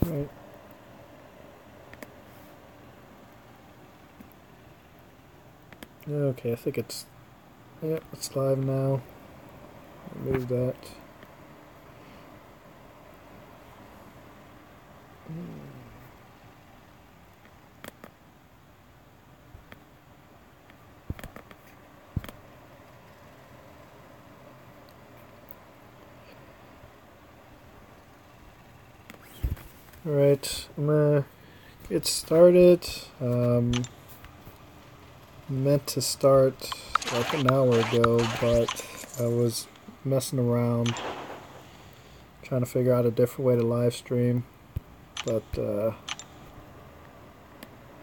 Right. Okay, I think it's... Yeah, it's live now. Remove that. Alright, I'm gonna get started. Meant to start like an hour ago, but I was messing around trying to figure out a different way to live stream, but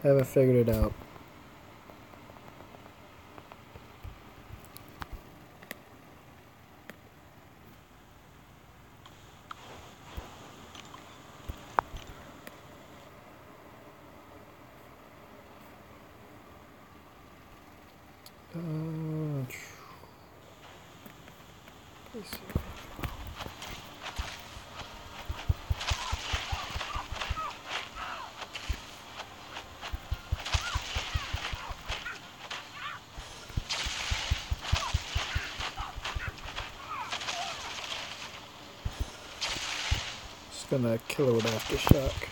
haven't figured it out. Let's see. Just gonna kill her with aftershock.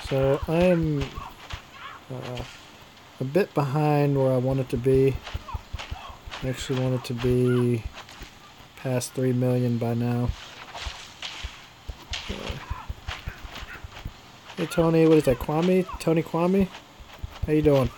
So I'm a bit behind where I want it to be. I actually want it to be past 3 million by now. Hey Tony, what is that, Kwame? Tony Kwame? How you doing?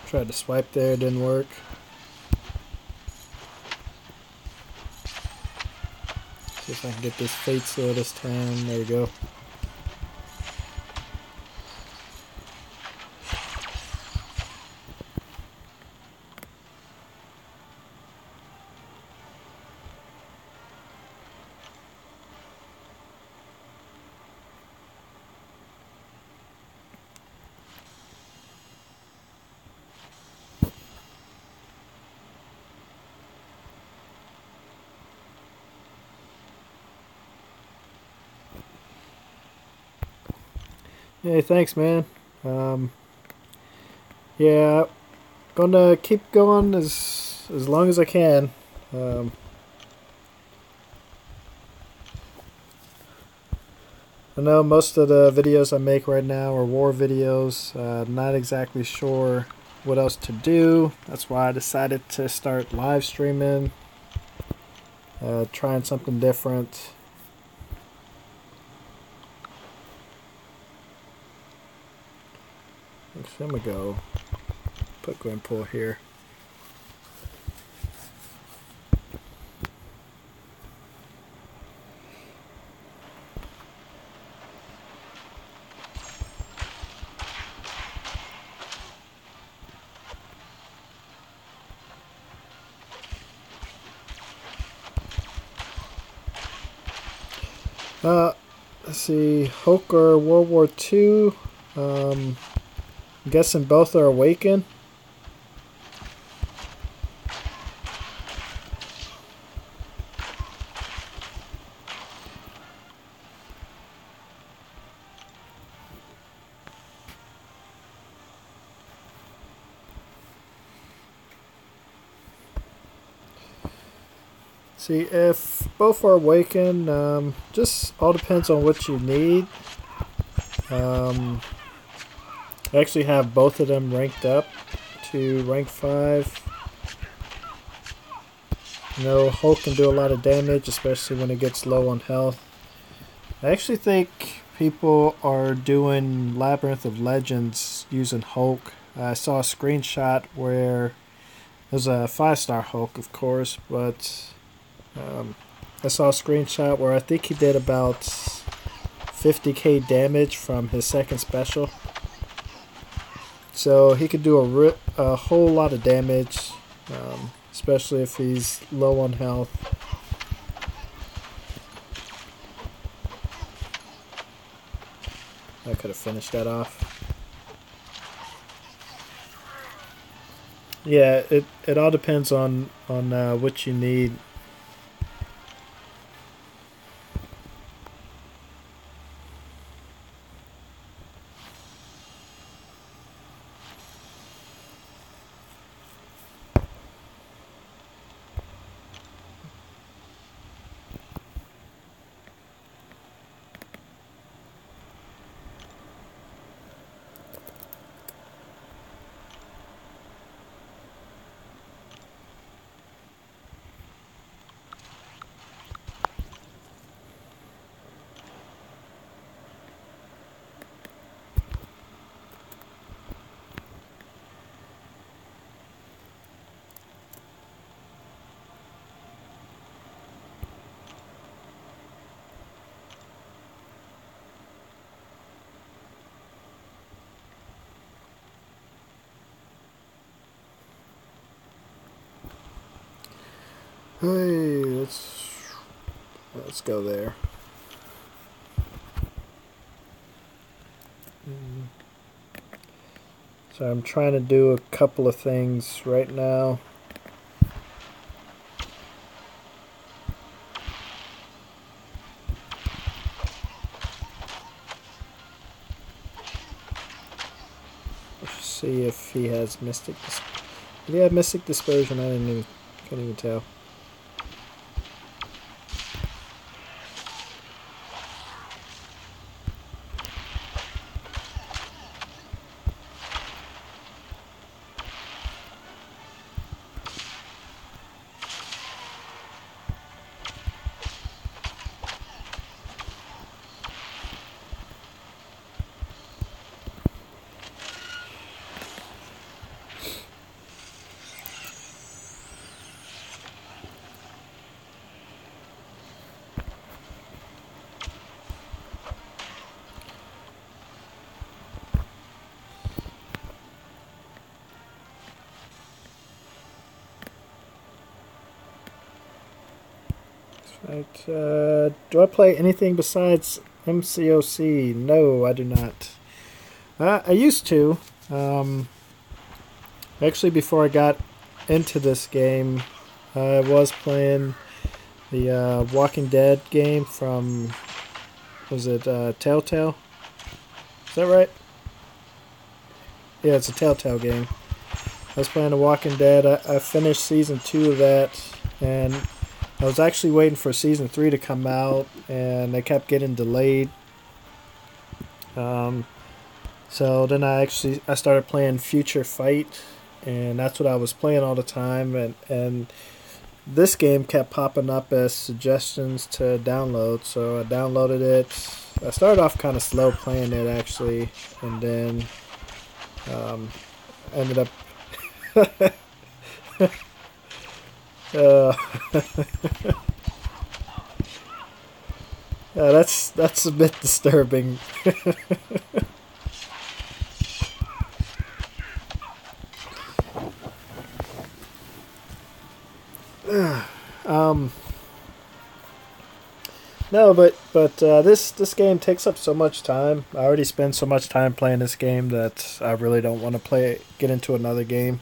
Tried to swipe there, didn't work. See if I can get this fate seal this time. There you go. Hey, thanks, man. Yeah, gonna keep going as long as I can. I know most of the videos I make right now are war videos. Not exactly sure what else to do. That's why I decided to start live streaming. Trying something different. Actually, I'm gonna go put Gwenpool here. Let's see, Hulk or World War II. I'm guessing both are awakened. See, if both are awakened, just all depends on what you need. I actually have both of them ranked up to rank 5. You know, Hulk can do a lot of damage, especially when it gets low on health. I actually think people are doing Labyrinth of Legends using Hulk. I saw a screenshot where there's a 5-star Hulk, of course, but I saw a screenshot where I think he did about 50k damage from his second special. So he could do a whole lot of damage, especially if he's low on health. I could have finished that off. Yeah, it all depends on what you need. Hey, let's go there. So I'm trying to do a couple of things right now. Let's see if he has Mystic Dispersion. Did he have Mystic Dispersion? I couldn't even tell. Right. Do I play anything besides MCOC? No, I do not. I used to. Actually, before I got into this game, I was playing the Walking Dead game from, was it Telltale? Is that right? Yeah, it's a Telltale game. I was playing The Walking Dead. I finished Season 2 of that, and I was actually waiting for Season 3 to come out, and they kept getting delayed. So then I started playing Future Fight, and that's what I was playing all the time, and this game kept popping up as suggestions to download, so I downloaded it. I started off kind of slow playing it, actually, and then ended up that's a bit disturbing. No, but this game takes up so much time. I already spend so much time playing this game that I really don't want to get into another game.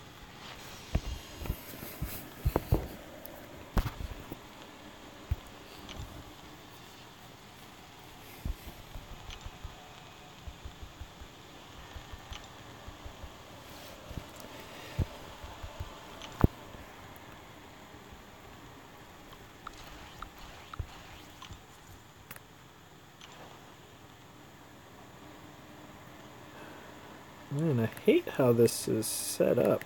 Man, I hate how this is set up.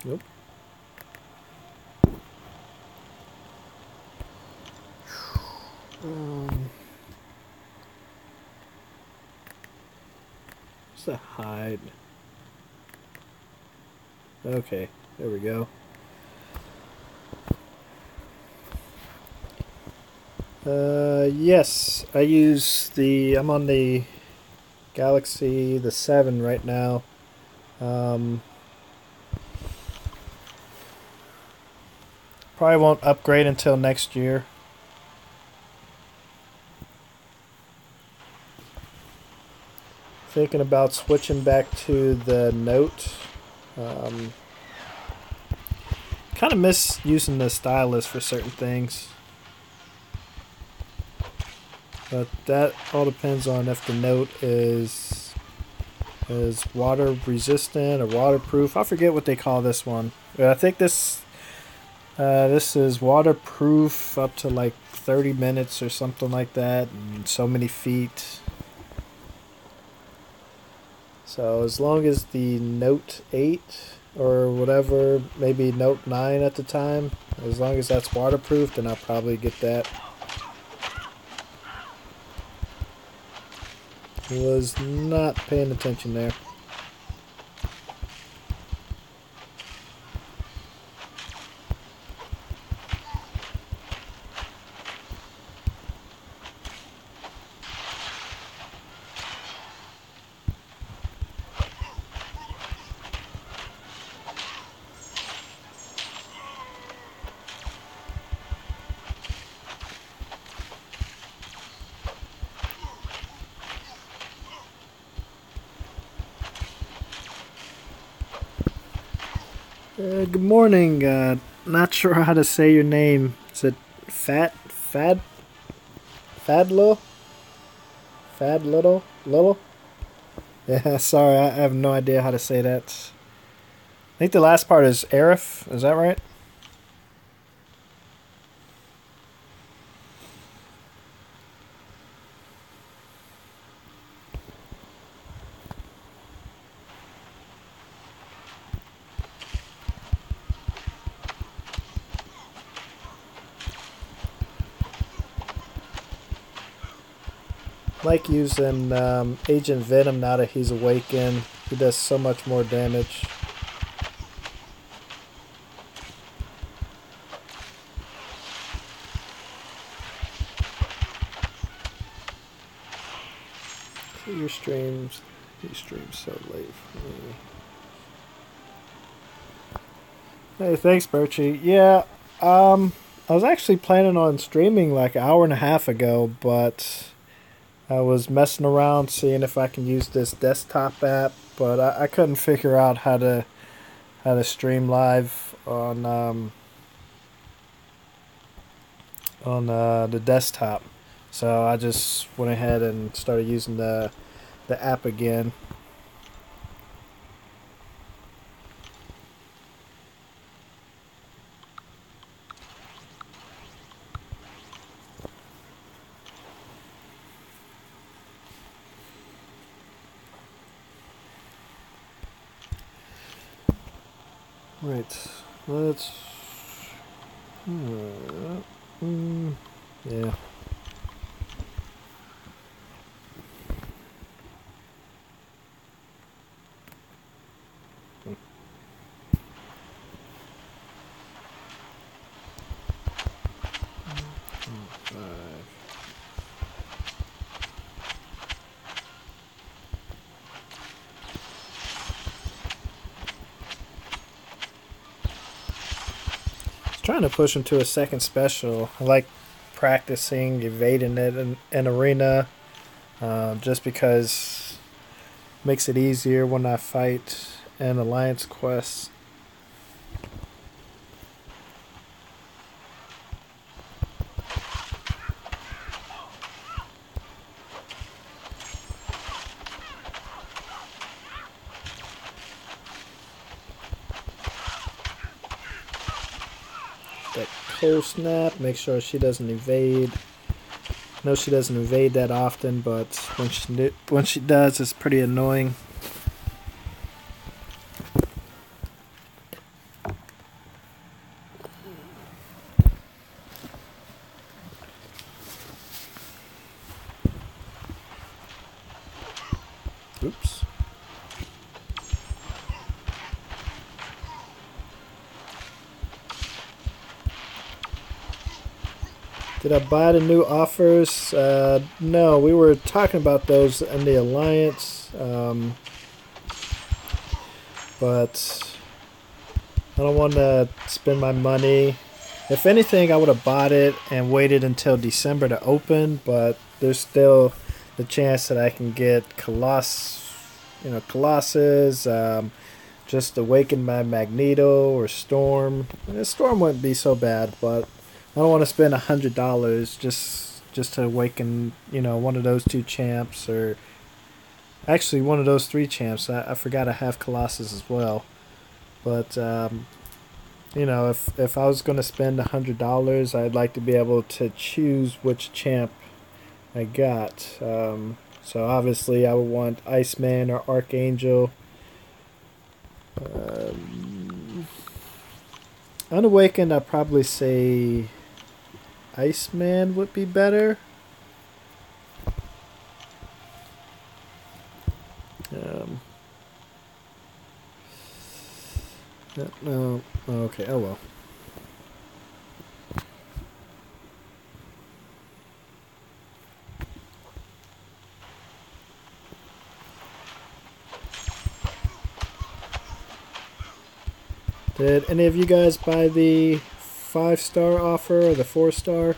Nope. What's the hide? Okay, there we go. Yes, I'm on the Galaxy the 7 right now. Probably won't upgrade until next year. Thinking about switching back to the Note. Kind of miss using the stylus for certain things. But that all depends on if the Note is water resistant or waterproof. I forget what they call this one. But I think this is waterproof up to like 30 minutes or something like that, and so many feet. So as long as the Note 8 or whatever, maybe Note 9 at the time, as long as that's waterproof, then I'll probably get that. Was not paying attention there. Good morning. Not sure how to say your name. Is it Fadlo? Fad Little? Yeah, sorry, I have no idea how to say that. I think the last part is Arif. Is that right? Like using Agent Venom now that he's awakened. He does so much more damage. Your streams, he streams so late for me. Hey, thanks, Birchie. Yeah, I was actually planning on streaming like an hour and a half ago, but I was messing around seeing if I can use this desktop app, but I couldn't figure out how to stream live on the desktop. So I just went ahead and started using the app again. Right, let's... yeah. Trying to push him to a second special. I like practicing evading it in arena, just because it makes it easier when I fight an alliance quest. That cold snap, make sure she doesn't evade. No, she doesn't evade that often, but when she does, it's pretty annoying. Oops. Did I buy the new offers? No, we were talking about those in the Alliance. But I don't want to spend my money. If anything, I would have bought it and waited until December to open, but there's still the chance that I can get Colossus, just Awaken by Magneto or Storm. Storm wouldn't be so bad, but I don't want to spend $100 just to awaken, one of those two champs, or actually one of those three champs. I forgot I have Colossus as well, but if I was going to spend $100, I'd like to be able to choose which champ I got. So obviously I would want Iceman or Archangel. Unawakened, I'd probably say Iceman would be better. No. Okay, oh well. Did any of you guys buy the 5-star offer or the 4-star?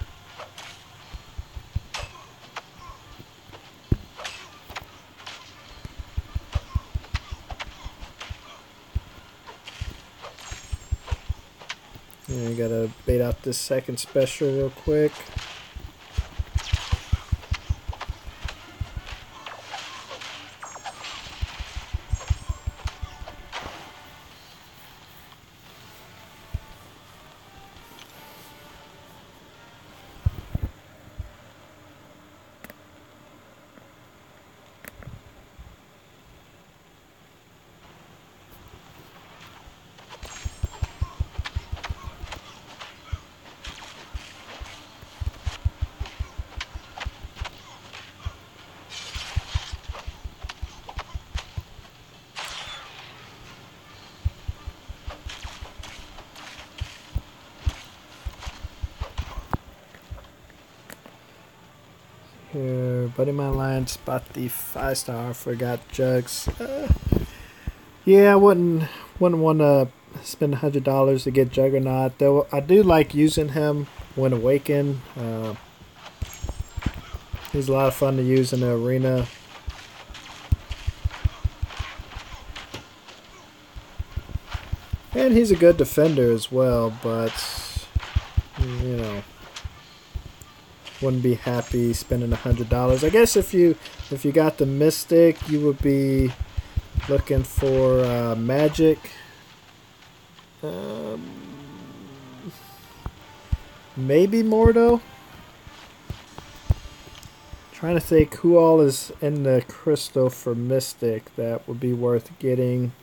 Yeah, I gotta bait out this second special real quick. Here, Buddy My Alliance bought the 5-star. Forgot Jugs. Yeah, I wouldn't want to spend $100 to get Juggernaut. Though I do like using him when awakened. He's a lot of fun to use in the arena. And he's a good defender as well, but wouldn't be happy spending $100. I guess if you got the Mystic, you would be looking for Magic. Maybe Mordo. Trying to think who all is in the crystal for Mystic that would be worth getting.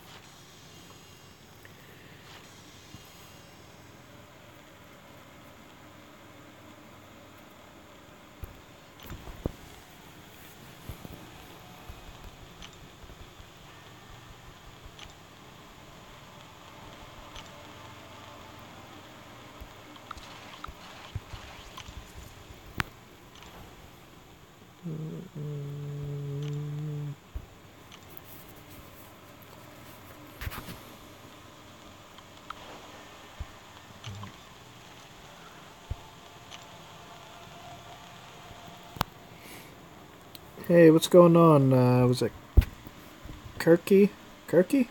Hey, what's going on? Was it Kirky? Kirky?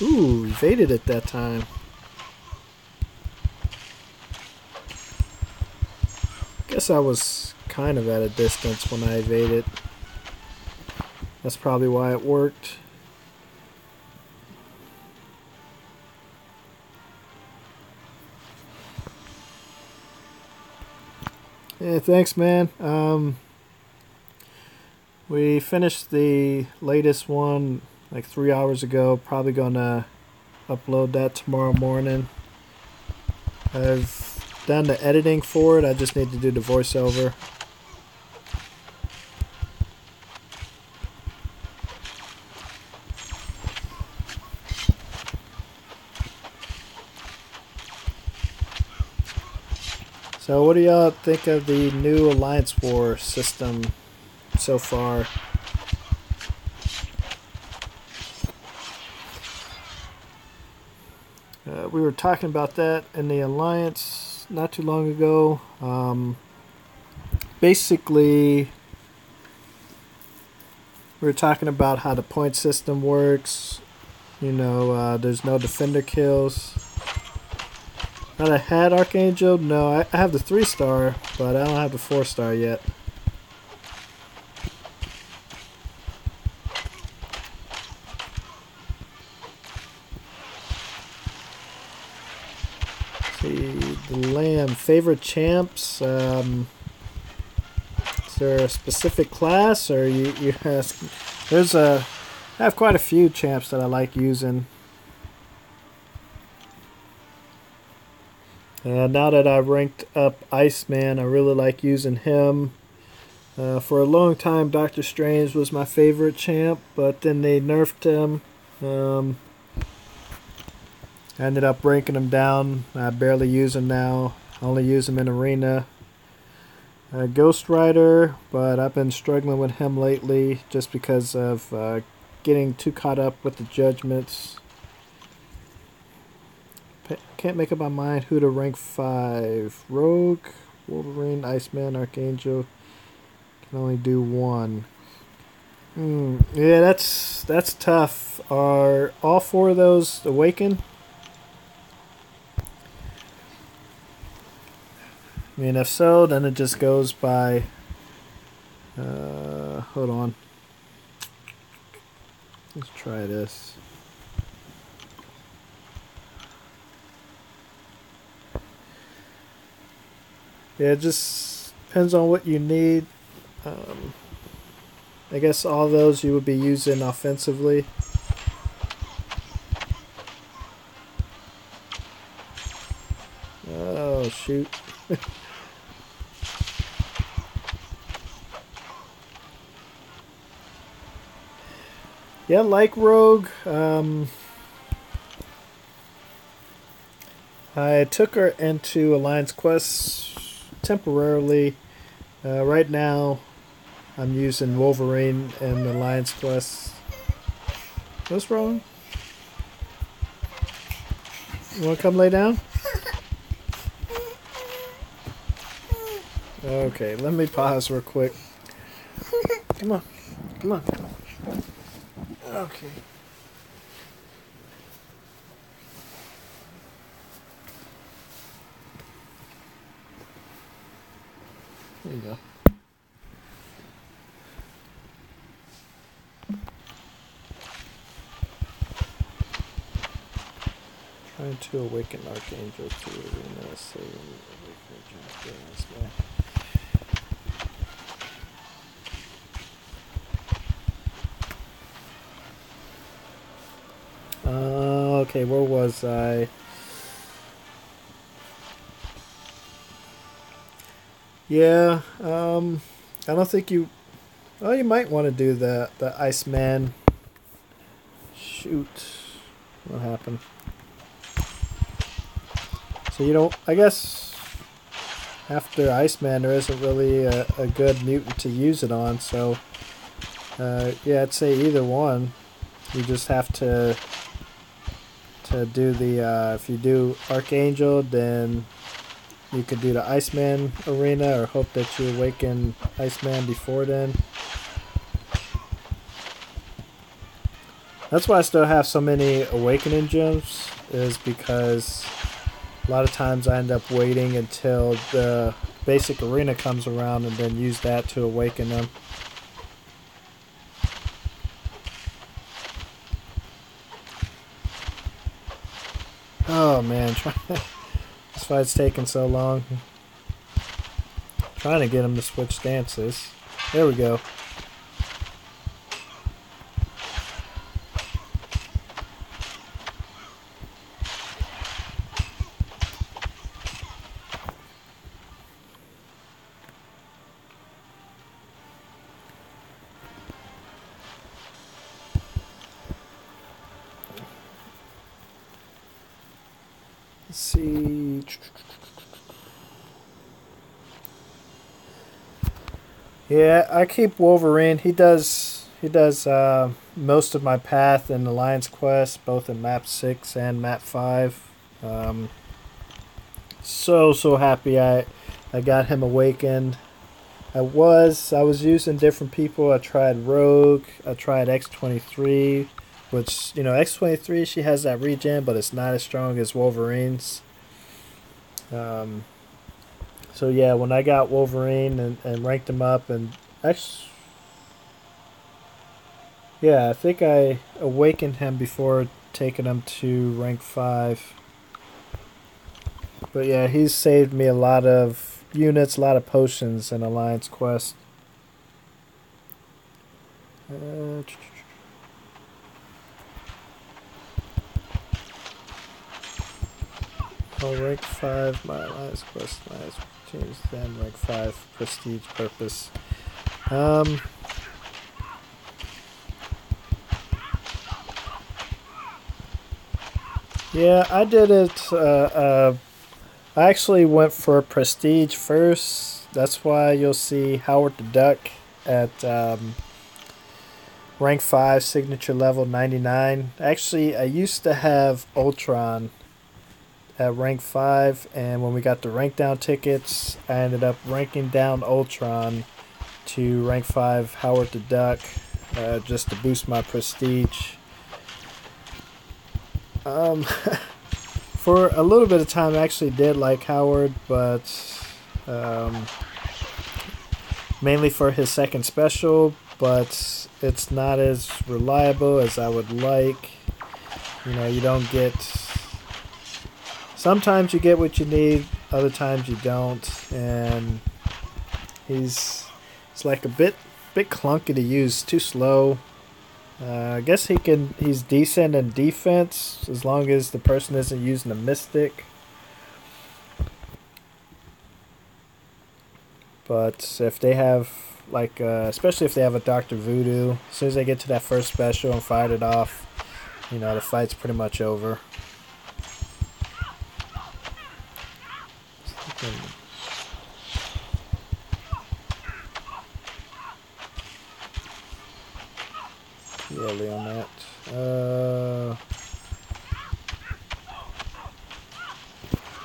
Ooh, evaded it that time. Guess I was kind of at a distance when I evaded. That's probably why it worked. Yeah, thanks, man. We finished the latest one like 3 hours ago. Probably gonna upload that tomorrow morning. I've done the editing for it. I just need to do the voiceover. So what do y'all think of the new Alliance War system so far? We were talking about that in the Alliance not too long ago. Basically, we were talking about how the point system works. You know, there's no defender kills. Now I had Archangel. No, I have the 3-star, but I don't have the 4-star yet. See, the Lamb. Favorite champs? Is there a specific class, or you ask? I have quite a few champs that I like using. Now that I've ranked up Iceman, I really like using him. For a long time, Doctor Strange was my favorite champ, but then they nerfed him. I ended up ranking him down. I barely use him now. I only use him in Arena. Ghost Rider, but I've been struggling with him lately just because of getting too caught up with the judgments. Can't make up my mind who to rank 5. Rogue, Wolverine, Iceman, Archangel. Can only do 1. Yeah, that's tough. Are all 4 of those Awaken? I mean, if so, then it just goes by... hold on. Let's try this. Yeah, it just depends on what you need. I guess all those you would be using offensively. Oh, shoot. Yeah, like Rogue. I took her into Alliance Quests temporarily. Right now, I'm using Wolverine in Alliance Quests. What's wrong? You want to come lay down? Okay, let me pause real quick. Come on. Come on. Okay. There you go. Trying to awaken Archangel to Arena, so okay, where was I? Yeah, I don't think you... Oh, you might want to do the Iceman. Shoot. What happened? So you don't... I guess after Iceman there isn't really a good mutant to use it on, so... yeah, I'd say either one. You just have to do the... if you do Archangel, then... You could do the Iceman arena or hope that you awaken Iceman before then. That's why I still have so many awakening gems, is because a lot of times I end up waiting until the basic arena comes around and then use that to awaken them. Oh man, this fight's taking so long. Trying to get him to switch stances. There we go. Let's see. Yeah, I keep Wolverine. He does most of my path in Alliance Quest, both in map 6 and map 5. So happy I got him awakened. I was using different people. I tried Rogue, I tried X-23, which, X-23, she has that regen, but it's not as strong as Wolverine's. So yeah, when I got Wolverine and ranked him up, and actually, yeah, I think I awakened him before taking him to rank 5. But yeah, he's saved me a lot of units, a lot of potions in Alliance Quest. Rank 5, my Alliance Quest, nice. Change then, rank 5, prestige purpose. Yeah, I did it. I actually went for prestige first. That's why you'll see Howard the Duck at rank 5, signature level 99. Actually, I used to have Ultron at rank 5, and when we got the rank down tickets, I ended up ranking down Ultron to rank 5 Howard the Duck, just to boost my prestige. For a little bit of time, I actually did like Howard, but mainly for his second special, but it's not as reliable as I would like. You don't get... Sometimes you get what you need, other times you don't, and he's like a bit clunky to use, too slow. I guess he's decent in defense as long as the person isn't using a mystic. But if they have, especially if they have a Dr. Voodoo, as soon as they get to that first special and fired it off, the fight's pretty much over. Really on that.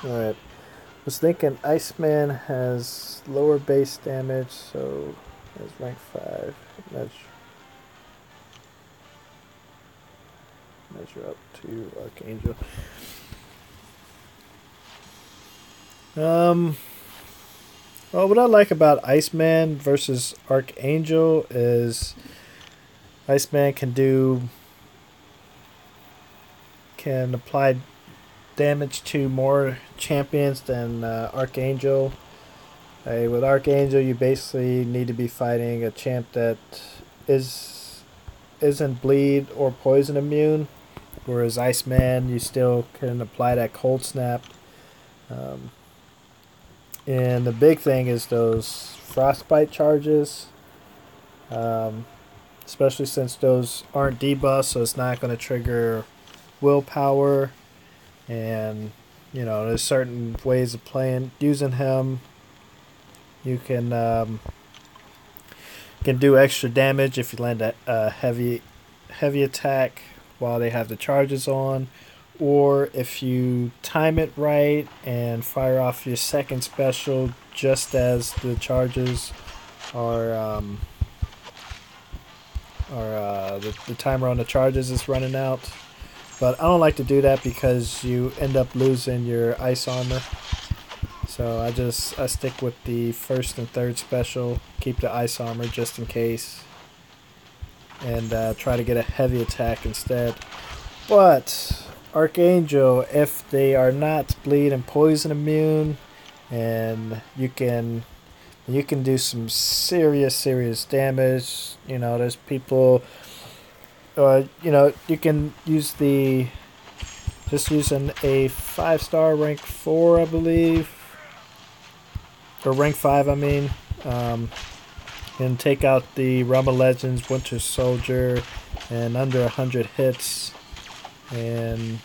Alright. Was thinking Iceman has lower base damage, so that's rank 5. Measure up to Archangel. Well, what I like about Iceman versus Archangel is Iceman can apply damage to more champions than Archangel. With Archangel, you basically need to be fighting a champ that isn't bleed or poison immune, whereas Iceman, you still can apply that cold snap. And the big thing is those frostbite charges. Especially since those aren't debuffs, so it's not going to trigger willpower. And, there's certain ways of using him. You can do extra damage if you land a heavy attack while they have the charges on. Or if you time it right and fire off your second special just as the charges are... the timer on the charges is running out. But I don't like to do that because you end up losing your ice armor. So I stick with the first and third special, keep the ice armor just in case, and try to get a heavy attack instead. But Archangel, if they are not bleed and poison immune, and you can do some serious damage. There's people, you can use using a 5-star rank 4, I believe, or rank 5, I mean, and take out the Realm of Legends, Winter Soldier, and under 100 hits, and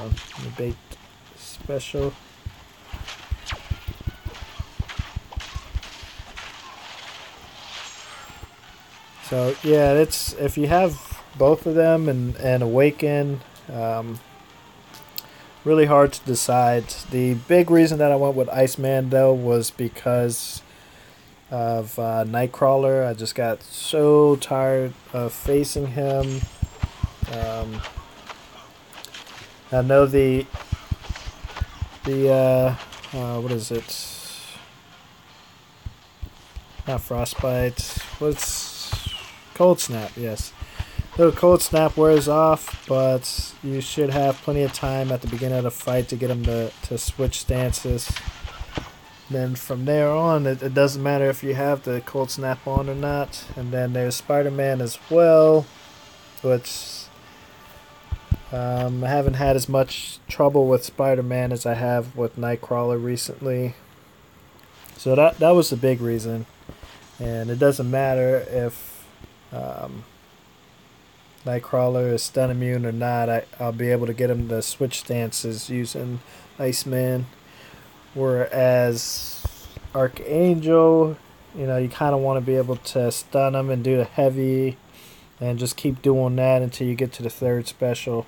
the baked special. So yeah, it's if you have both of them and Awaken, really hard to decide. The big reason that I went with Iceman though was because of Nightcrawler. I just got so tired of facing him. I know what is it? Not Frostbite. What's Cold Snap? Yes. The Cold Snap wears off, but you should have plenty of time at the beginning of the fight to get him to switch stances. Then from there on, it doesn't matter if you have the Cold Snap on or not. And then there's Spider-Man as well, which I haven't had as much trouble with Spider-Man as I have with Nightcrawler recently. So that was the big reason. And it doesn't matter if Nightcrawler is stun immune or not. I'll be able to get him to switch stances using Iceman. Whereas Archangel, you kind of want to be able to stun him and do the heavy and just keep doing that until you get to the third special.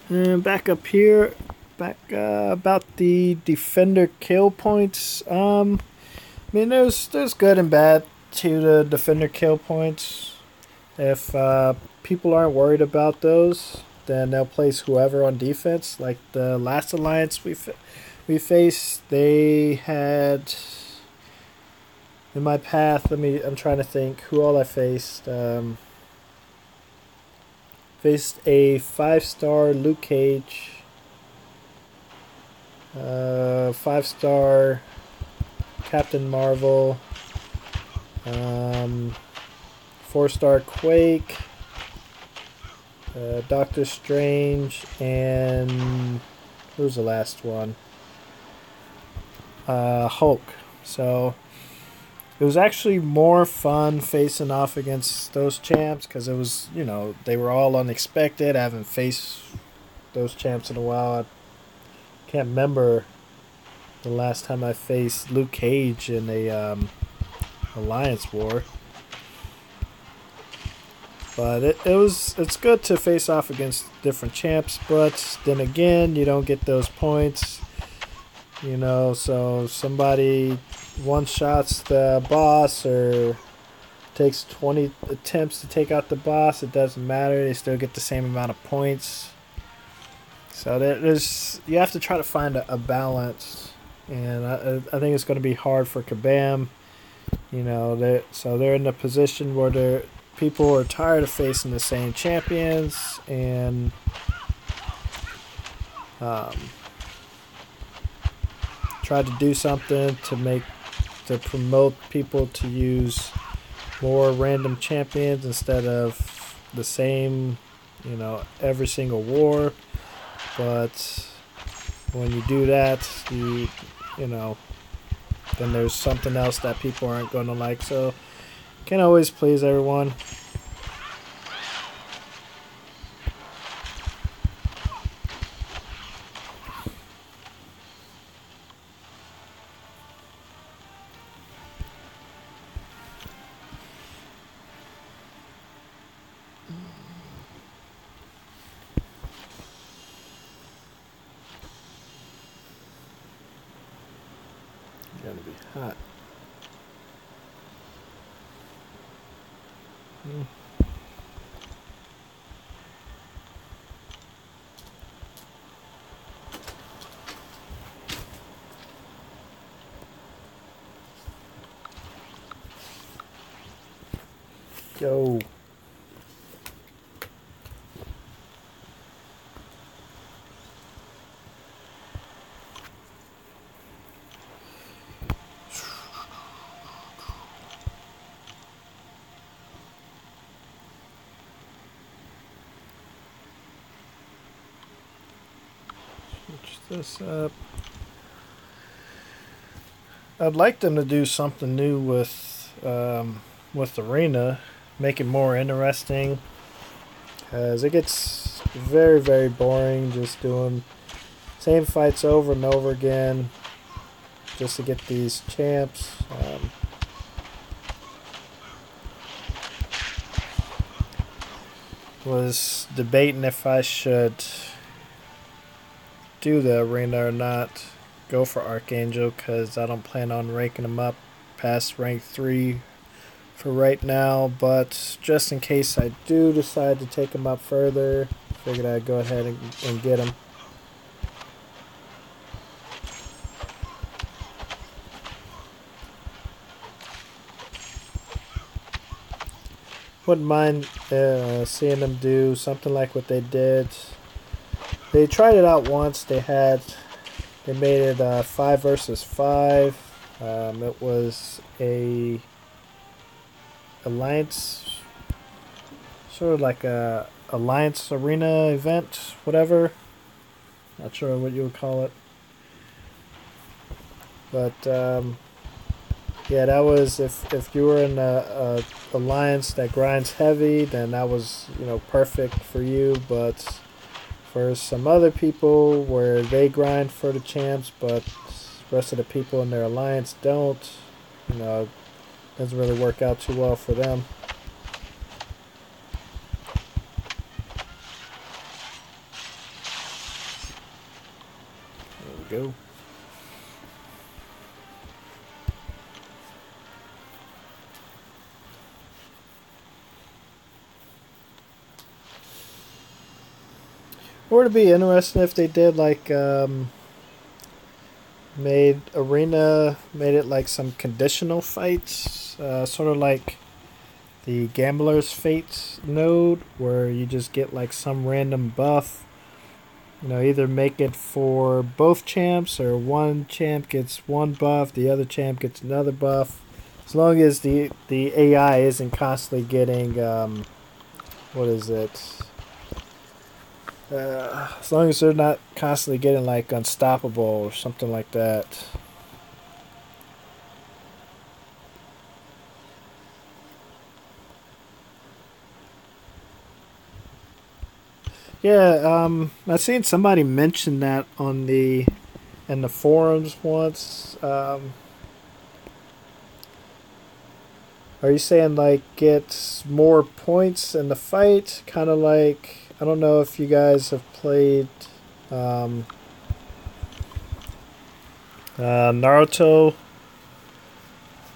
And back up here, about the defender kill points. I mean, there's good and bad to the defender kill points. If people aren't worried about those, then they'll place whoever on defense. Like the last alliance we faced, they had in my path. I'm trying to think who all I faced. Faced a 5-star Luke Cage, 5-star Captain Marvel, 4-star Quake, Doctor Strange, and who was the last one? Hulk. So it was actually more fun facing off against those champs because it was, they were all unexpected. I haven't faced those champs in a while. I can't remember the last time I faced Luke Cage in a Alliance War. But it's good to face off against different champs, but then again, you don't get those points. So somebody one-shots the boss or takes 20 attempts to take out the boss, it doesn't matter. They still get the same amount of points. So you have to try to find a balance, and I think it's going to be hard for Kabam. They're in a position where people are tired of facing the same champions, and try to do something to promote people to use more random champions instead of the same, every single war. But when you do that, then there's something else that people aren't going to like. So can't always please everyone. It's gonna be hot. Go. Switch this up. I'd like them to do something new with Arena, make it more interesting. Because it gets very, very boring just doing same fights over and over again just to get these champs. Was debating if I should do the arena or not. Go for Archangel because I don't plan on ranking him up past rank 3 for right now, but just in case I do decide to take him up further, figured I'd go ahead and get him. Wouldn't mind seeing them do something like what they did. They tried it out once. They made it 5 versus 5. It was a alliance, sort of like a alliance arena event, whatever. Not sure what you would call it, but yeah, that was if you were in a alliance that grinds heavy, then that was perfect for you. But for some other people where they grind for the champs, but the rest of the people in their alliance don't, doesn't really work out too well for them. There we go. Or it'd be interesting if they did like made it like some conditional fights, sort of like the Gambler's Fate node, where you just get like some random buff. Either make it for both champs, or one champ gets one buff, the other champ gets another buff. As long as the AI isn't constantly getting what is it? As long as they're not constantly getting like unstoppable or something like that. Yeah, I've seen somebody mention that in the forums once. Are you saying like get more points in the fight? Kind of like, I don't know if you guys have played Naruto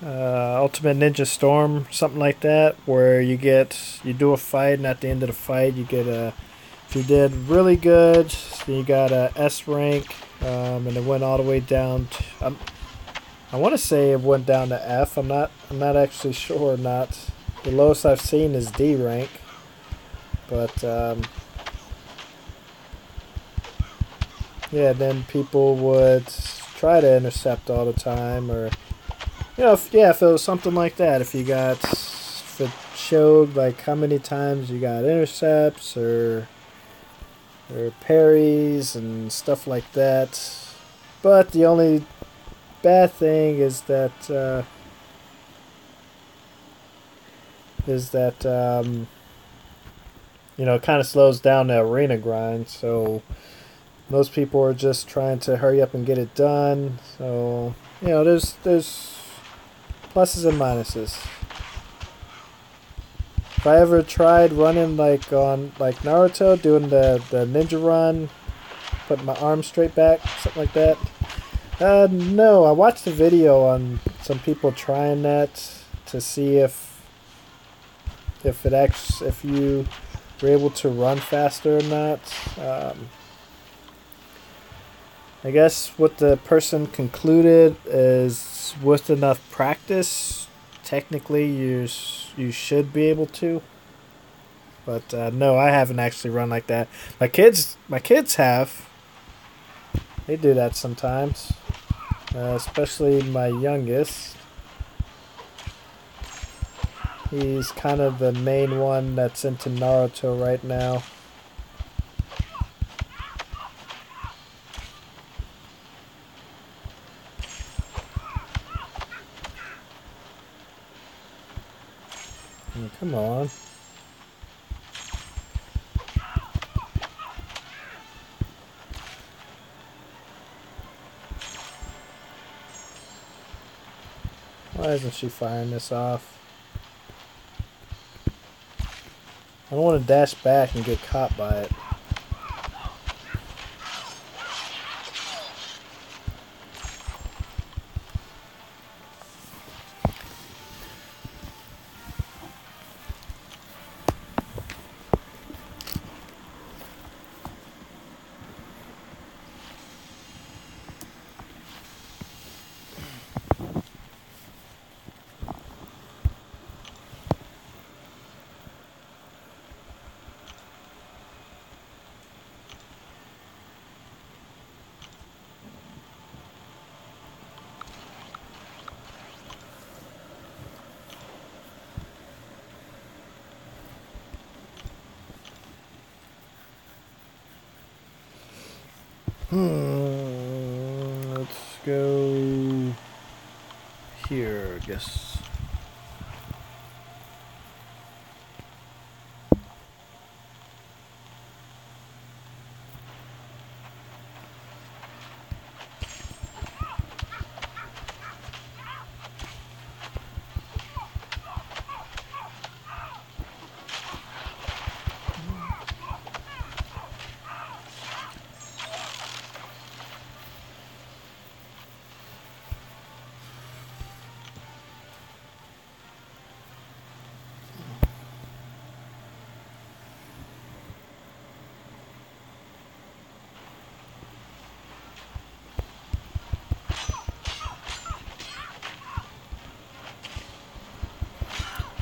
Ultimate Ninja Storm, something like that, where you do a fight, and at the end of the fight you get if you did really good, then you got a S rank, and it went all the way down to, I want to say it went down to F. I'm not actually sure or not. The lowest I've seen is D rank. But yeah, then people would try to intercept all the time, or if it was something like that. If it showed like how many times you got intercepts or parries and stuff like that. But the only bad thing is that it kind of slows down the arena grind, so most people are just trying to hurry up and get it done. So there's pluses and minuses. If I ever tried running like on like Naruto, doing the ninja run, putting my arms straight back, something like that. No, I watched a video on some people trying that to see if you were able to run faster or not. I guess what the person concluded is with enough practice, technically you should be able to. But no, I haven't actually run like that. My kids have. They do that sometimes, especially my youngest. He's kind of the main one that's into Naruto right now. Why isn't she firing this off? I don't want to dash back and get caught by it. Let's go here, I guess.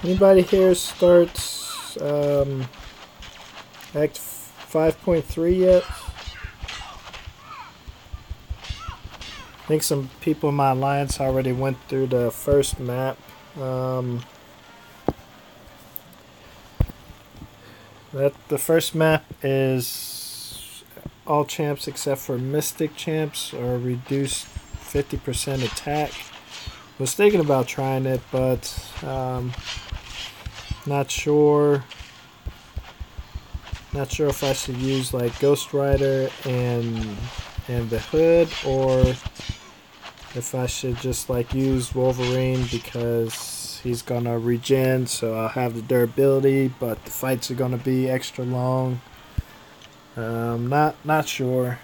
Anybody here starts Act 5.3 yet? I think some people in my alliance already went through the first map. The first map is all champs except for Mystic champs are reduced 50% attack. Was thinking about trying it, but not sure. Not sure if I should use like Ghost Rider and the Hood, or if I should just like use Wolverine because he's gonna regen, so I'll have the durability, but the fights are gonna be extra long. Not sure.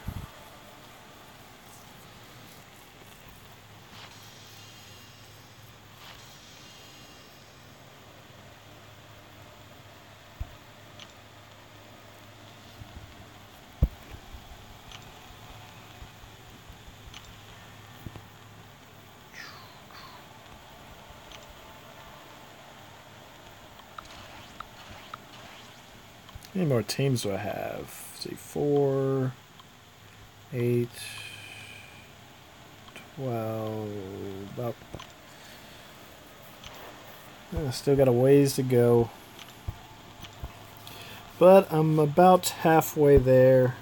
How many more teams do I have? Let's see, 4, 8, 12. About. Still got a ways to go, but I'm about halfway there.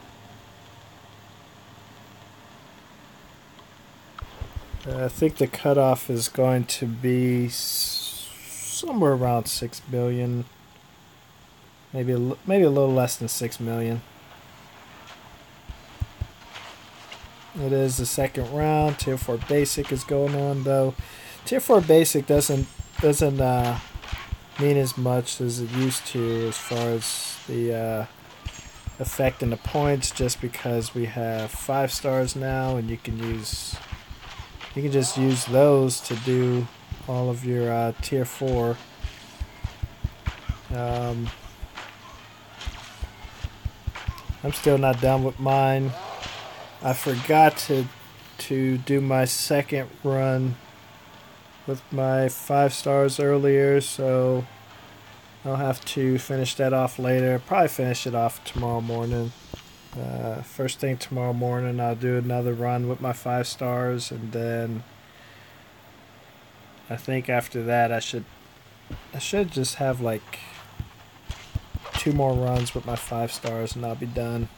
I think the cutoff is going to be somewhere around 6 billion. Maybe a little less than 6 million. It is the second round. Tier 4 basic is going on though. Tier 4 basic doesn't mean as much as it used to as far as the effect and the points, just because we have 5 stars now, and you can just use those to do all of your tier 4. I'm still not done with mine. I forgot to do my second run with my 5 stars earlier, so I'll have to finish that off later. Probably finish it off tomorrow morning. First thing tomorrow morning, I'll do another run with my 5 stars, and then I think after that I should just have like 2 more runs with my 5 stars and I'll be done.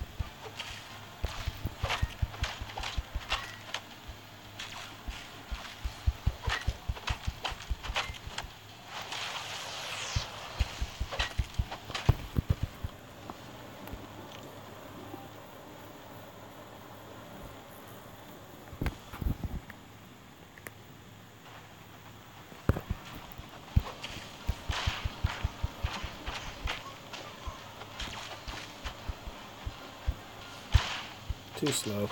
Too slow.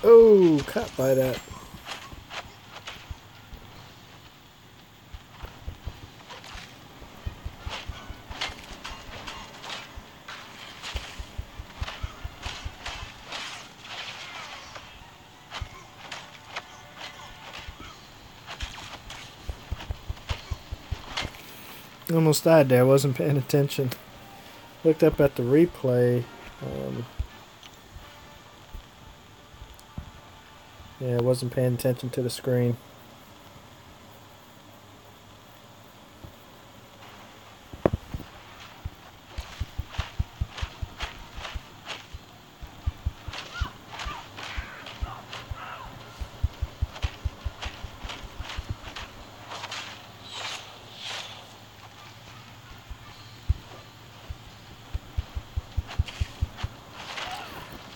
Oh, caught by that. Almost died there. I wasn't paying attention. Looked up at the replay. Yeah, I wasn't paying attention to the screen.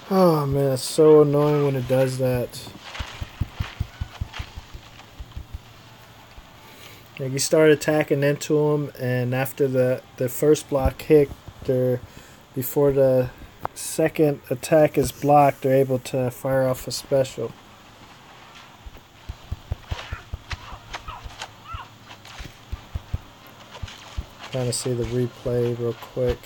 Oh man, it's so annoying when it does that. Like you start attacking into them, and after the first block hit, before the second attack is blocked, they're able to fire off a special. Trying to see the replay real quick.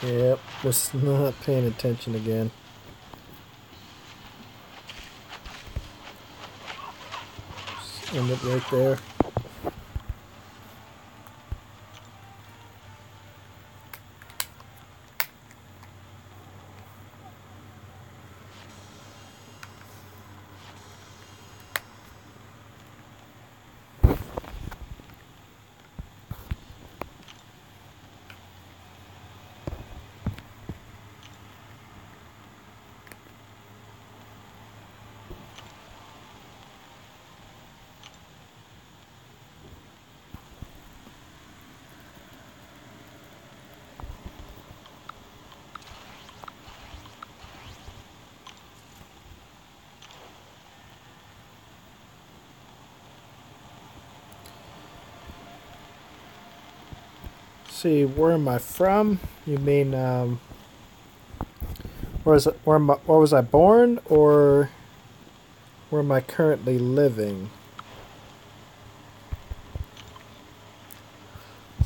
Yep, was not paying attention again. Just end it right there. See, where am I from? You mean, where was I born, or where am I currently living?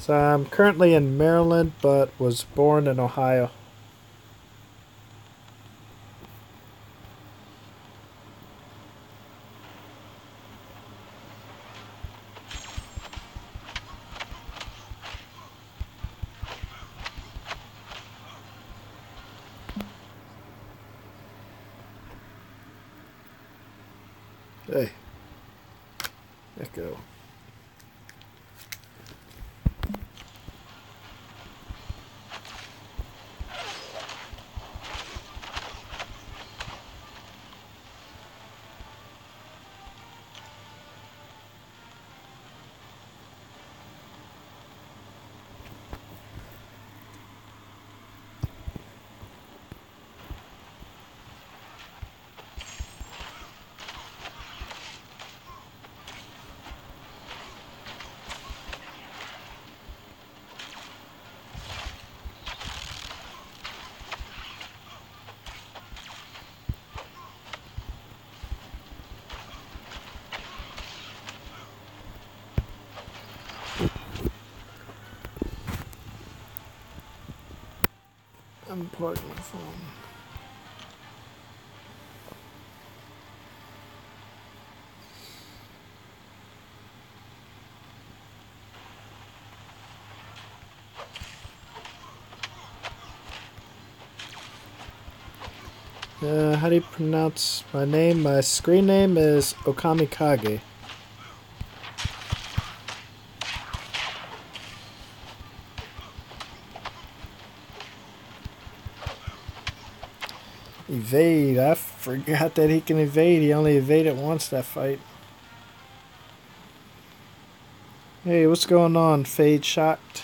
So I'm currently in Maryland, but was born in Ohio. Hey. Echo. Unplug my phone. How do you pronounce my name? My screen name is Okamikage. Evade. I forgot that he can evade. He only evaded once that fight. Hey, what's going on, Fade Shocked?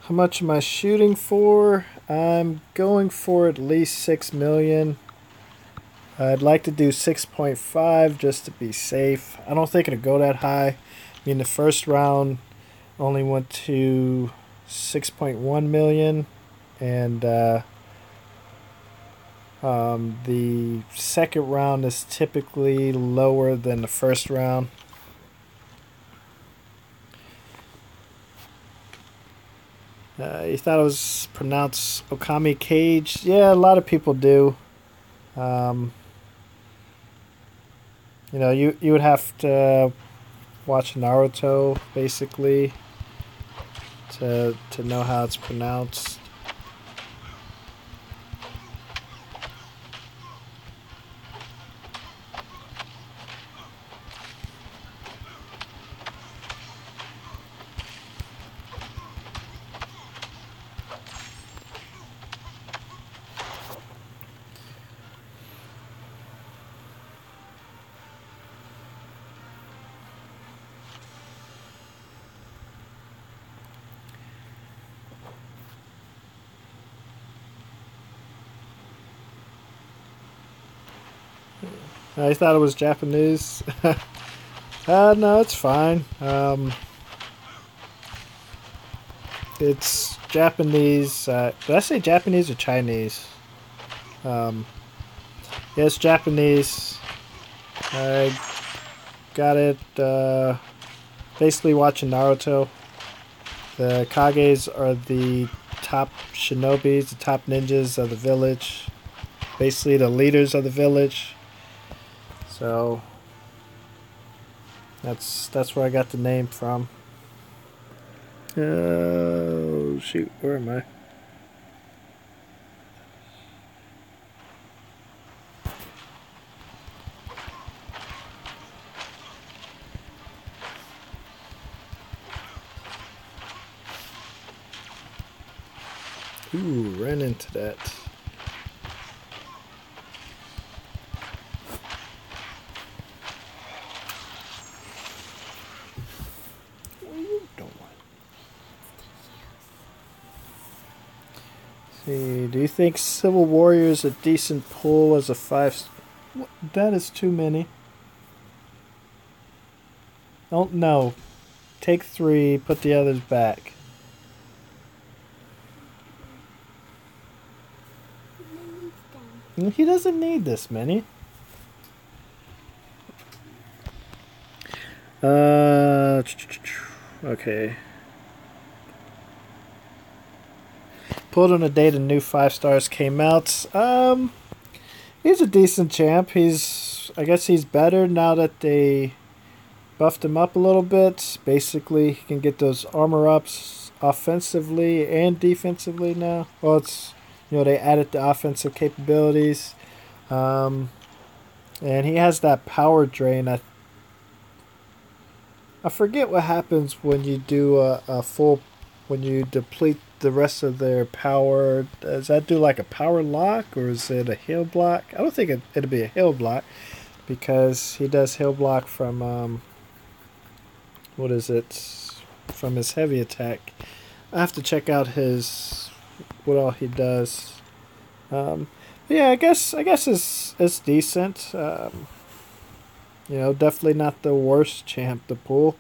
How much am I shooting for? I'm going for at least 6 million. I'd like to do 6.5 just to be safe. I don't think it'll go that high. I mean, the first round only went to 6.1 million, and the second round is typically lower than the first round. You thought it was pronounced Okami Cage? Yeah, a lot of people do. You know, you would have to watch Naruto basically to know how it's pronounced. I thought it was Japanese. No, it's fine. It's Japanese. Did I say Japanese or Chinese? Yeah, it's Japanese. I got it basically watching Naruto. The Kages are the top shinobis, the top ninjas of the village. Basically the leaders of the village. So that's where I got the name from. Oh shoot, where am I? Ooh, ran into that. See, do you think Civil Warrior is a decent pull as a 5? That is too many. Don't know. Take 3, put the others back. He doesn't need this many. Okay. Pulled on a day the new 5 stars came out. He's a decent champ. I guess he's better now that they buffed him up a little bit. Basically, he can get those armor ups offensively and defensively now. Well, they added the offensive capabilities. And he has that power drain. I forget what happens when you do a full, when you deplete the rest of their power. Does that do like a power lock, or is it a heal block? I don't think it'd be a heal block, because he does heal block from, what is it? From his heavy attack. I have to check out what all he does. Yeah, I guess it's decent. Definitely not the worst champ to pull.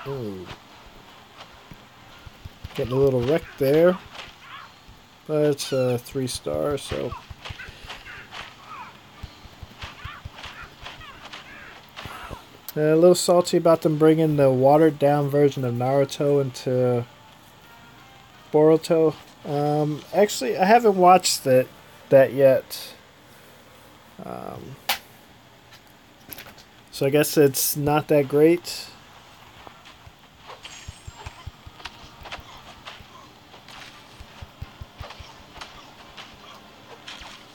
Ooh. Getting a little wreck there. But it's a 3-star, so. A little salty about them bringing the watered down version of Naruto into Boruto. Actually, I haven't watched that yet. So I guess it's not that great.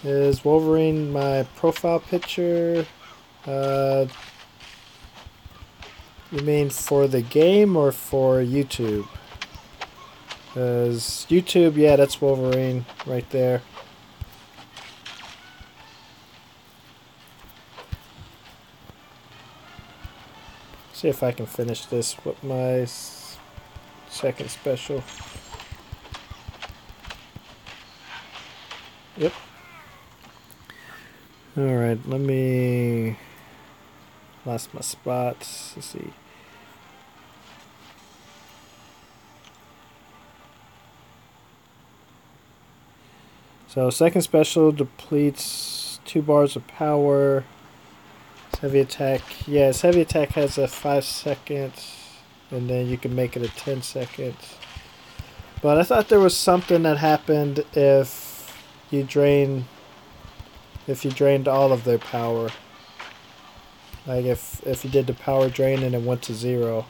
Is Wolverine my profile picture? You mean for the game or for YouTube? Because YouTube, yeah, that's Wolverine right there. See if I can finish this with my second special. Yep. Alright, let me... Lost my spots. Let's see. So second special depletes 2 bars of power. Heavy attack. Yes, heavy attack has a 5 seconds, and then you can make it a 10 seconds. But I thought there was something that happened if you drained all of their power. Like if you did the power drain and it went to 0.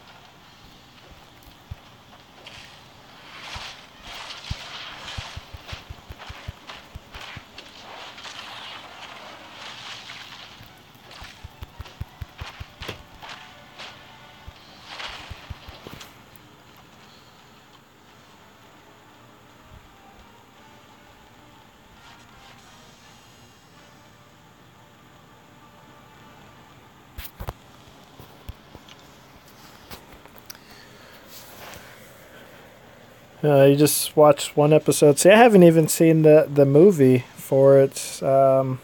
You just watched one episode. See, I haven't even seen the movie for it. I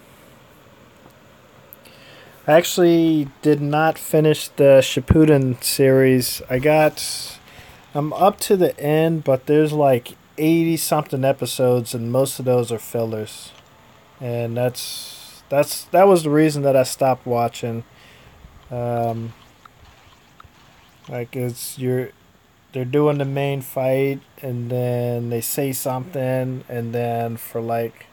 actually did not finish the Shippuden series. I'm up to the end, but there's like 80 something episodes, and most of those are fillers. And that was the reason that I stopped watching. Like they're doing the main fight, and then they say something, and then for like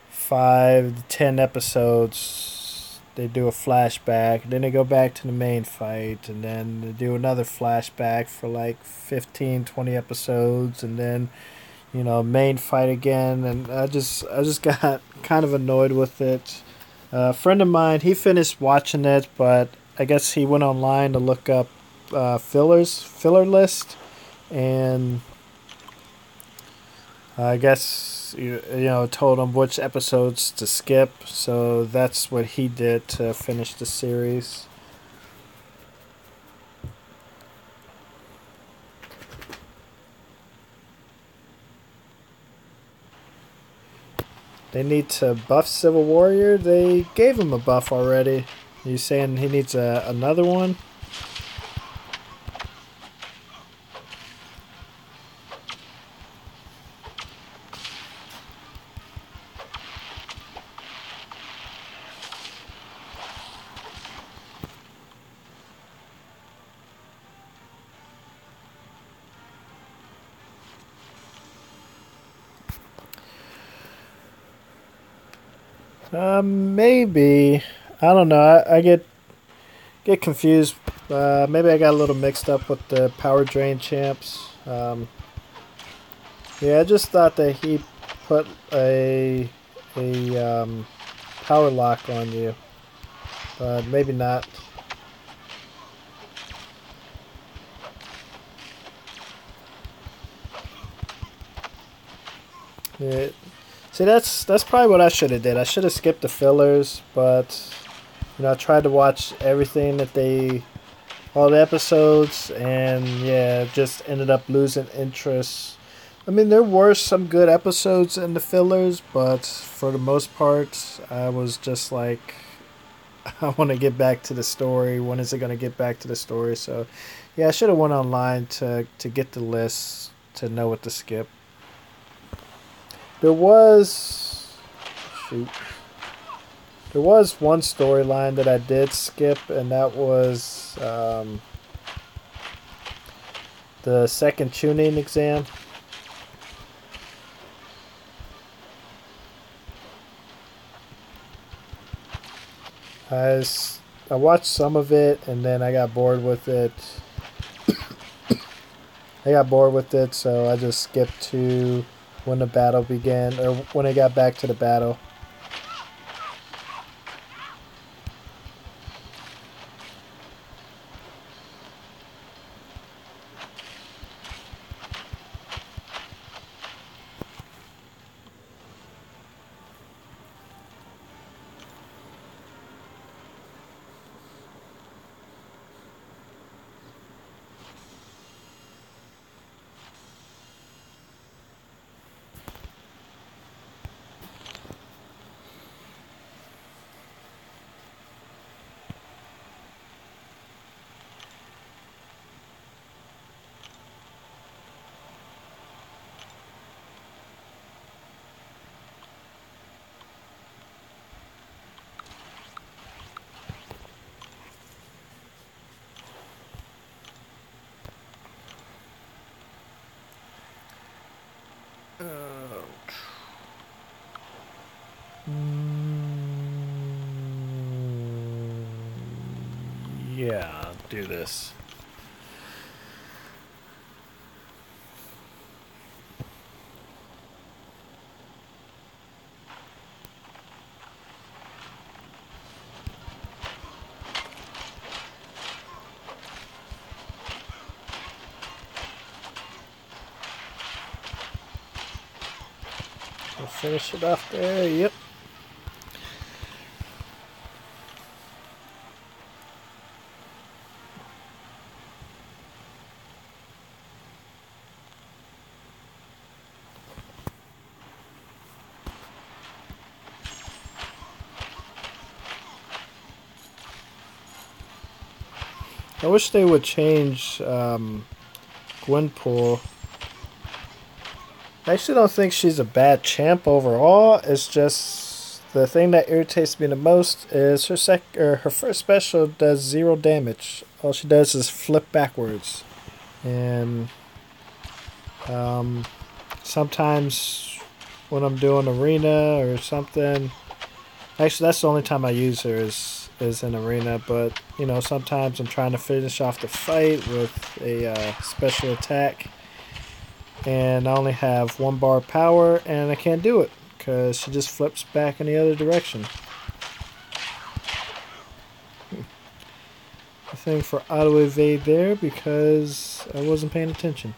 5 to 10 episodes they do a flashback, then they go back to the main fight, and then they do another flashback for like 15-20 episodes, and then main fight again. And I just got kind of annoyed with it. A friend of mine, he finished watching it, but I guess he went online to look up filler list, and I guess told him which episodes to skip, so that's what he did to finish the series. They need to buff Civil Warrior. They gave him a buff already. Are you saying he needs another one? Maybe. I don't know. I get confused. Maybe I got a little mixed up with the power drain champs. Yeah, I just thought that he put a power lock on you, but maybe not. Yeah. See, that's probably what I should have did. I should have skipped the fillers, but I tried to watch everything that all the episodes, and yeah, just ended up losing interest. I mean, there were some good episodes in the fillers, but for the most part, I was just like, I want to get back to the story. When is it going to get back to the story? So, yeah, I should have went online to get the list to know what to skip. There was, shoot, there was one storyline that I did skip, and that was the second tuning exam. I, I watched some of it, and then I got bored with it. So I just skipped to when the battle began, or when I got back to the battle. Yeah, do this. We'll finish it off there. Yep. I wish they would change Gwenpool. I actually don't think she's a bad champ overall. It's just the thing that irritates me the most is her first special does 0 damage. All she does is flip backwards, and sometimes when I'm doing arena or something, actually that's the only time I use her is in arena. But sometimes I'm trying to finish off the fight with a special attack, and I only have 1 bar power, and I can't do it because she just flips back in the other direction. The thing for auto evade there because I wasn't paying attention.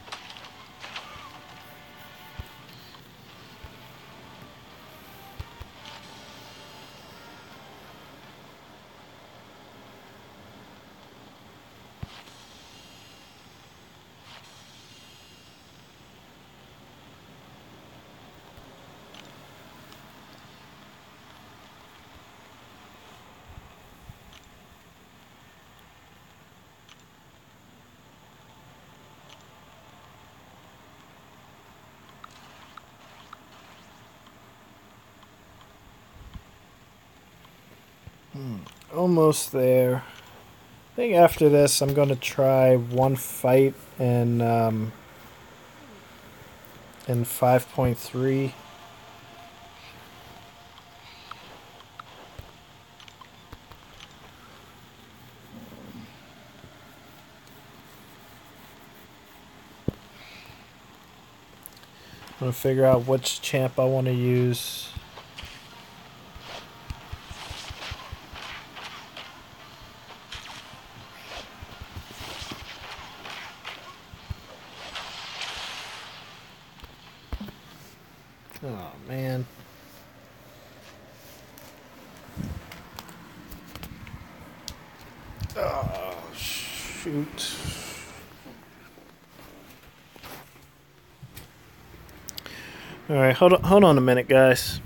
Almost there. I think after this I'm going to try one fight in 5.3. I'm gonna figure out which champ I want to use. Oh man. Oh shoot. All right, hold on a minute, guys.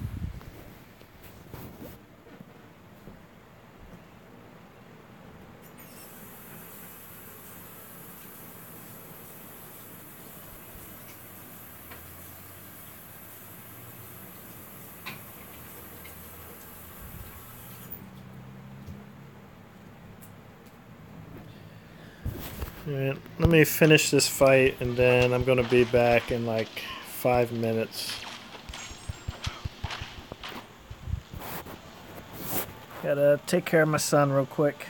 Alright, let me finish this fight and then I'm gonna be back in like 5 minutes. Gotta take care of my son real quick.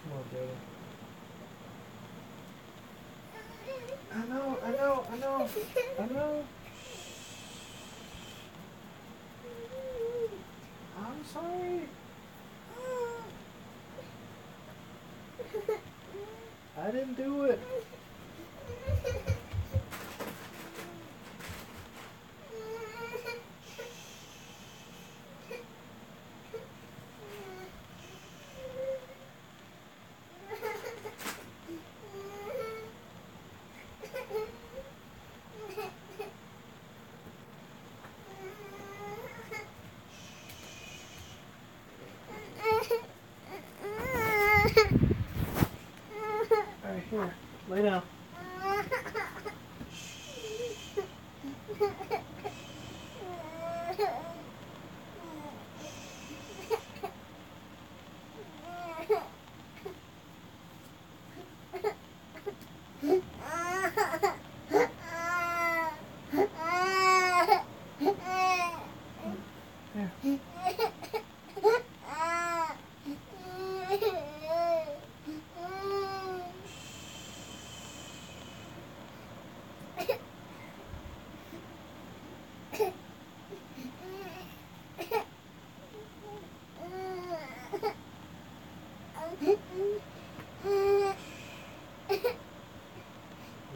Come on, Daddy. I know. I'm sorry. I didn't do it. Alright, here. Lay down.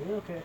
You're okay.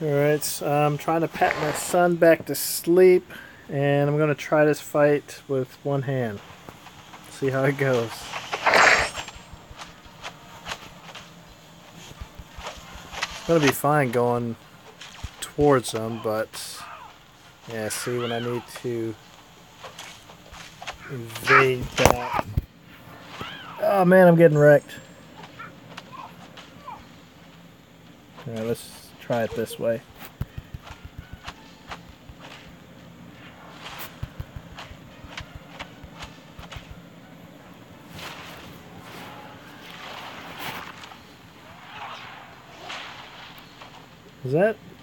Alright, so I'm trying to pat my son back to sleep, and I'm going to try this fight with one hand. See how it goes. It's going to be fine going towards him, but yeah, see when I need to evade that. Oh man, I'm getting wrecked. Alright, let's try it this way.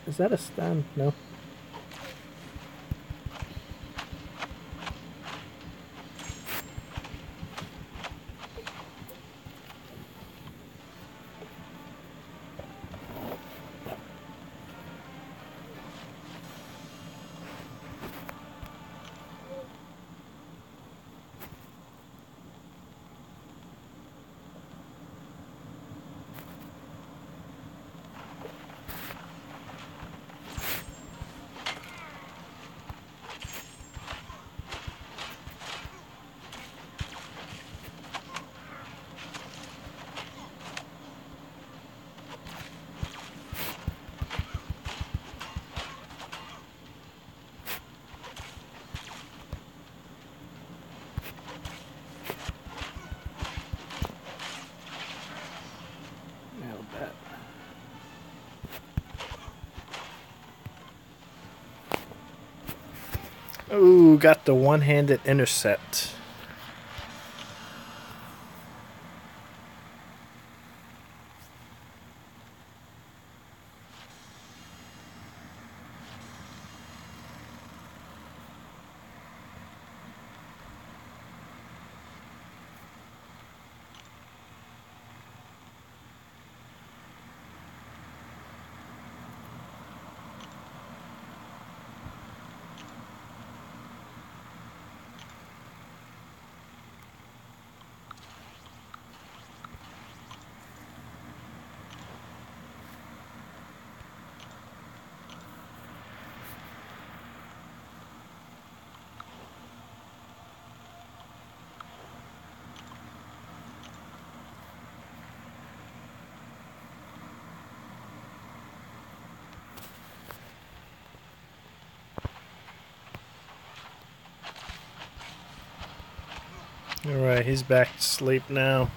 Is that a stun? No. Ooh, got the one-handed intercept. Alright, he's back to sleep now.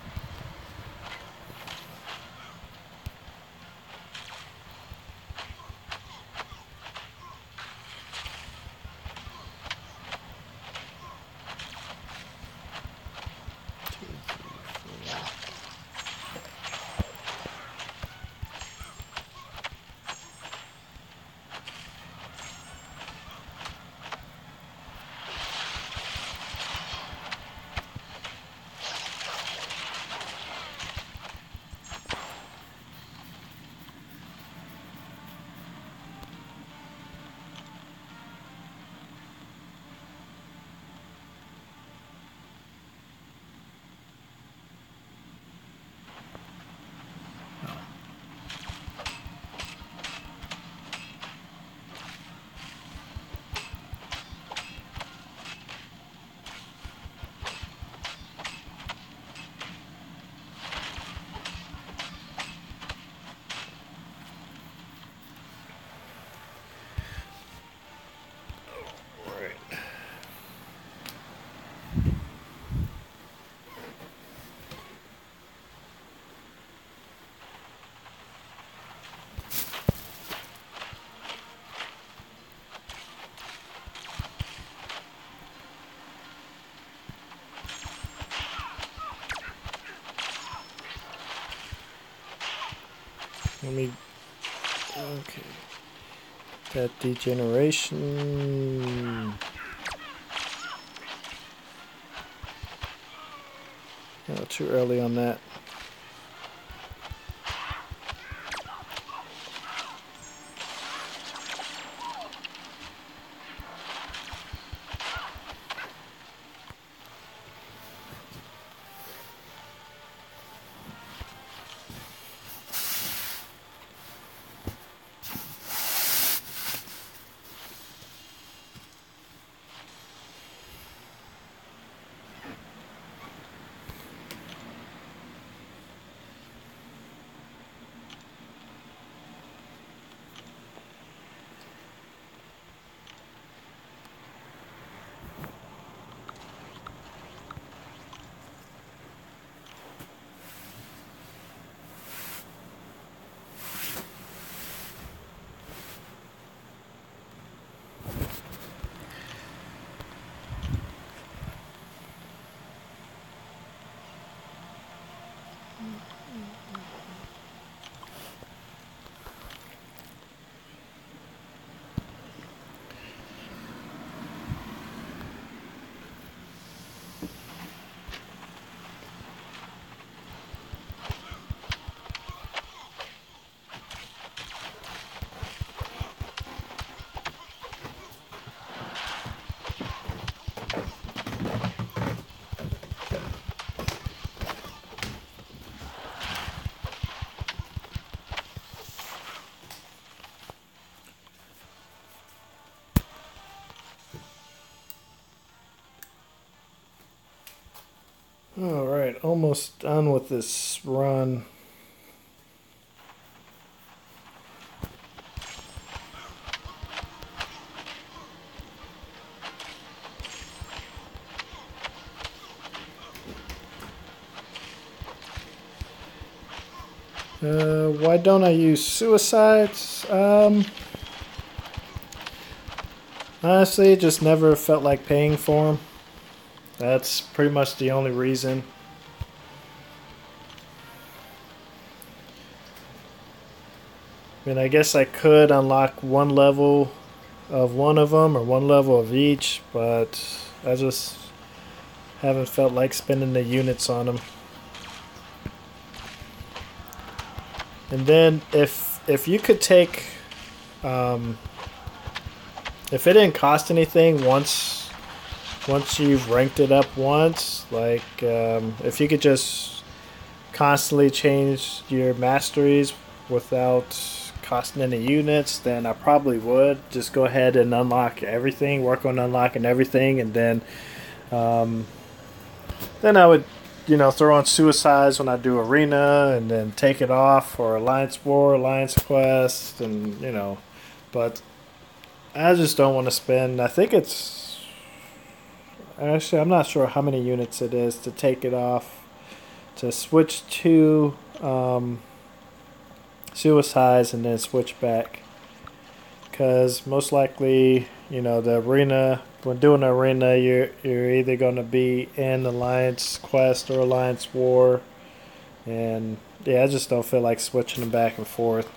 Let me... Okay. That degeneration... Oh, too early on that. Alright, almost done with this run. Why don't I use suicides? Honestly, just never felt like paying for them. That's pretty much the only reason. I mean, I guess I could unlock one level of one of them or one level of each, but I just haven't felt like spending the units on them. And then if you could take, um, if it didn't cost anything once you've ranked it up once, like if you could just constantly change your masteries without costing any units, then I probably would just go ahead and unlock everything, work on unlocking everything, and then I would, throw on suicides when I do arena, and then take it off for Alliance War, Alliance Quest, and but I just don't want to spend. I think it's actually I'm not sure how many units it is to take it off to switch to suicides and then switch back. Because most likely, the arena, when doing the arena, you're either going to be in Alliance Quest or Alliance War. And yeah, I just don't feel like switching them back and forth.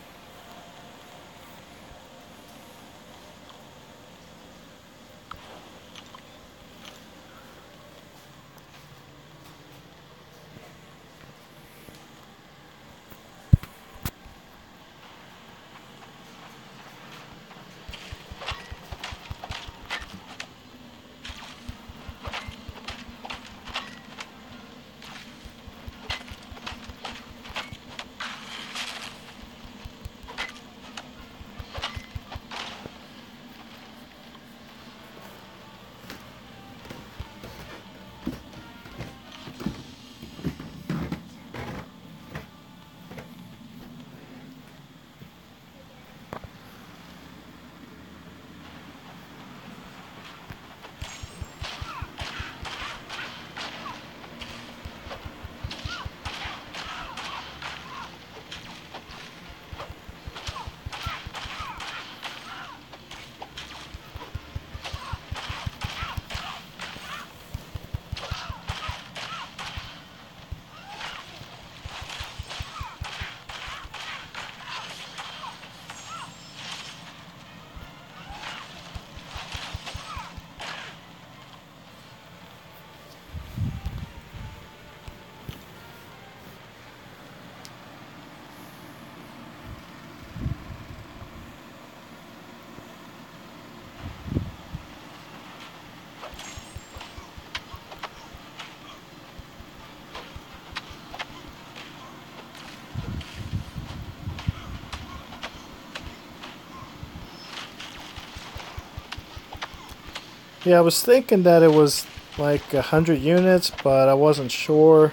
Yeah, I was thinking that it was like 100 units, but I wasn't sure.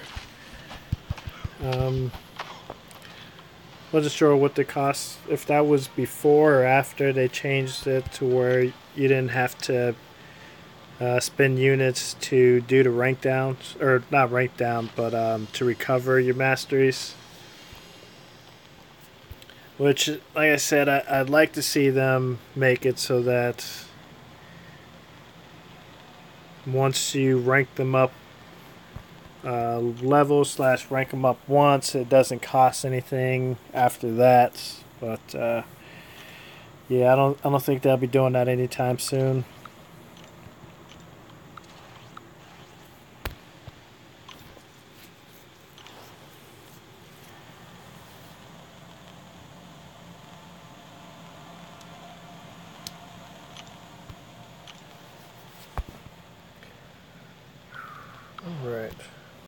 Um, wasn't sure what the cost, if that was before or after they changed it to where you didn't have to spend units to do the rank downs, or not rank down, but to recover your masteries. Which, like I said, I'd like to see them make it so that once you rank them up, level slash rank them up once, it doesn't cost anything after that. But yeah, I don't think they'll be doing that anytime soon.